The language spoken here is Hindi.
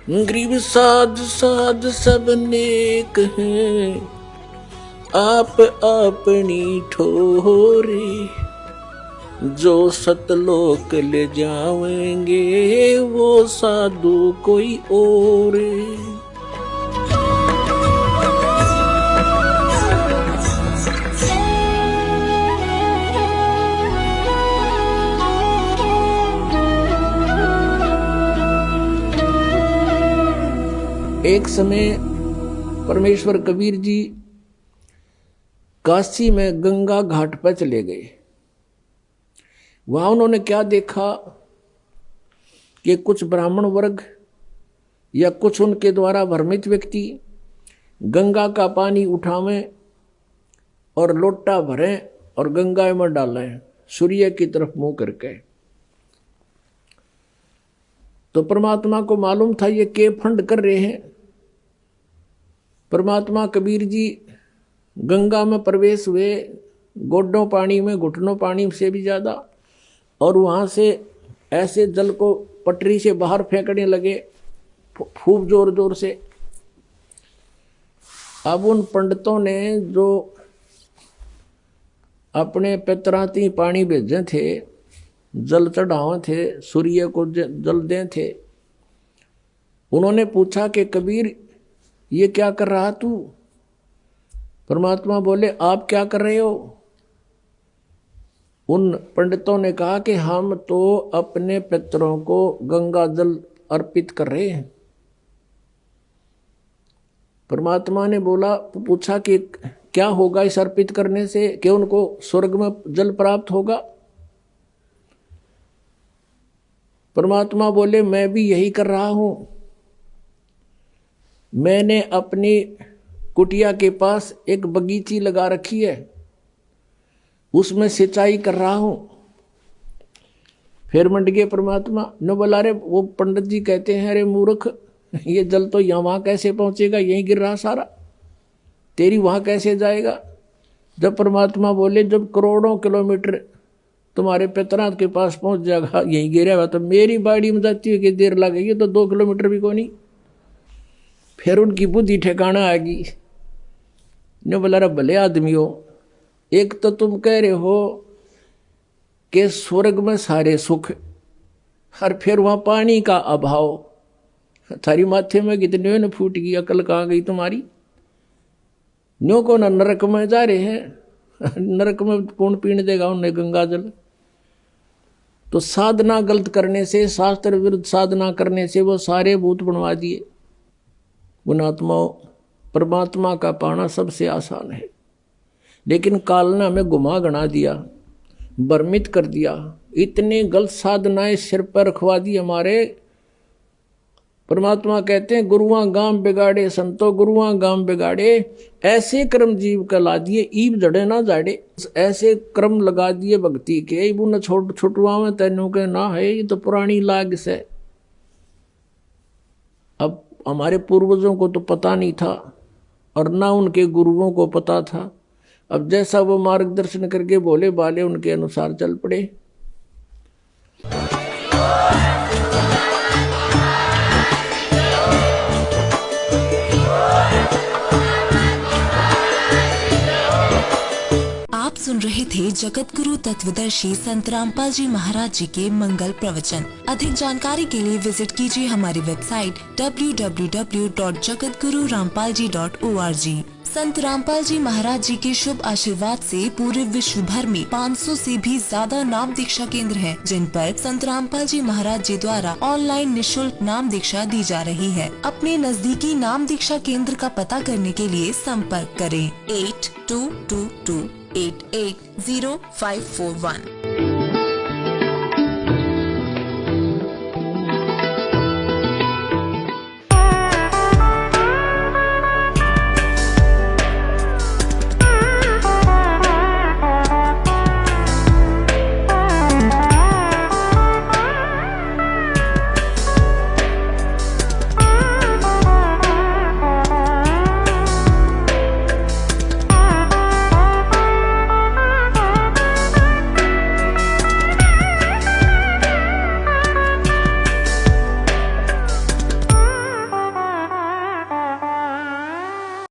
गरीब साध साध सब नेक हैं, आप अपनी ठोरे। जो सतलोक ले जावेंगे वो साधु कोई और। एक समय परमेश्वर कबीर जी काशी में गंगा घाट पर चले गए। वहां उन्होंने क्या देखा कि कुछ ब्राह्मण वर्ग या कुछ उनके द्वारा भ्रमित व्यक्ति गंगा का पानी उठावें और लोटा भरें और गंगा में डालें सूर्य की तरफ मुंह करके। तो परमात्मा को मालूम था ये के फंड कर रहे हैं। परमात्मा कबीर जी गंगा में प्रवेश हुए, गोडों पानी में, घुटनों पानी से भी ज़्यादा, और वहाँ से ऐसे जल को पटरी से बाहर फेंकने लगे खूब जोर जोर से। अब उन पंडितों ने जो अपने पितराती पानी भेजे थे, जल चढ़ावे थे, सूर्य को जल दे थे, उन्होंने पूछा कि कबीर ये क्या कर रहा तू? परमात्मा बोले आप क्या कर रहे हो? उन पंडितों ने कहा कि हम तो अपने पितरों को गंगा जल अर्पित कर रहे हैं। परमात्मा ने बोला, पूछा कि क्या होगा इस अर्पित करने से, कि उनको स्वर्ग में जल प्राप्त होगा? परमात्मा बोले मैं भी यही कर रहा हूं। मैंने अपनी कुटिया के पास एक बगीची लगा रखी है, उसमें सिंचाई कर रहा हूं। फिर मंड गए परमात्मा न बोला, अरे वो पंडित जी कहते हैं अरे मूर्ख, ये जल तो यहाँ वहां कैसे पहुंचेगा, यहीं गिर रहा सारा, तेरी वहां कैसे जाएगा? जब परमात्मा बोले जब करोड़ों किलोमीटर तुम्हारे पितरा के पास पहुंच जाएगा, यहीं गिरा हुआ, तो मेरी बाड़ी में जाती है कि देर लगेगी, तो 2 किलोमीटर भी कोई नहीं। फिर उनकी बुद्धि ठिकाना आ गई। ने बोला रे भले आदमी हो, एक तो तुम कह रहे हो कि स्वर्ग में सारे सुख, और फिर वहां पानी का अभाव, थारी माथे में कितने न फूट गई, अकल कहाँ गई तुम्हारी? न्यों को न नरक में जा रहे हैं, नरक में कौन पीने देगा उन्हें गंगा जल? तो साधना गलत करने से, शास्त्र विरुद्ध साधना करने से वो सारे भूत बनवा दिए। उन आत्माओं, परमात्मा का पाना सबसे आसान है, लेकिन काल ने हमें गुमा गना दिया, भ्रमित कर दिया, इतने गलत साधनाएं सिर पर रखवा दी हमारे। परमात्मा कहते हैं गुरुआं गांव बिगाड़े संतो गुरुआं गांव बिगाड़े, ऐसे कर्म जीव का ला दिए ईब जड़े ना जाड़े। ऐसे क्रम लगा दिए भक्ति के, इबू न छुटवा में तेनों के ना है, ये तो पुरानी लाग से। अब हमारे पूर्वजों को तो पता नहीं था और ना उनके गुरुओं को पता था। अब जैसा वो मार्गदर्शन करके बोले बाले उनके अनुसार चल पड़े। आप सुन रहे थे जगत गुरु तत्वदर्शी संत रामपाल जी महाराज जी के मंगल प्रवचन। अधिक जानकारी के लिए विजिट कीजिए हमारी वेबसाइट www.jagatgururampalji.org। संत रामपाल जी महाराज जी के शुभ आशीर्वाद से पूरे विश्व भर में 500 से भी ज्यादा नाम दीक्षा केंद्र हैं, जिन पर संत रामपाल जी महाराज जी द्वारा ऑनलाइन निशुल्क नाम दीक्षा दी जा रही है। अपने नजदीकी नाम दीक्षा केंद्र का पता करने के लिए संपर्क करें 8222880541।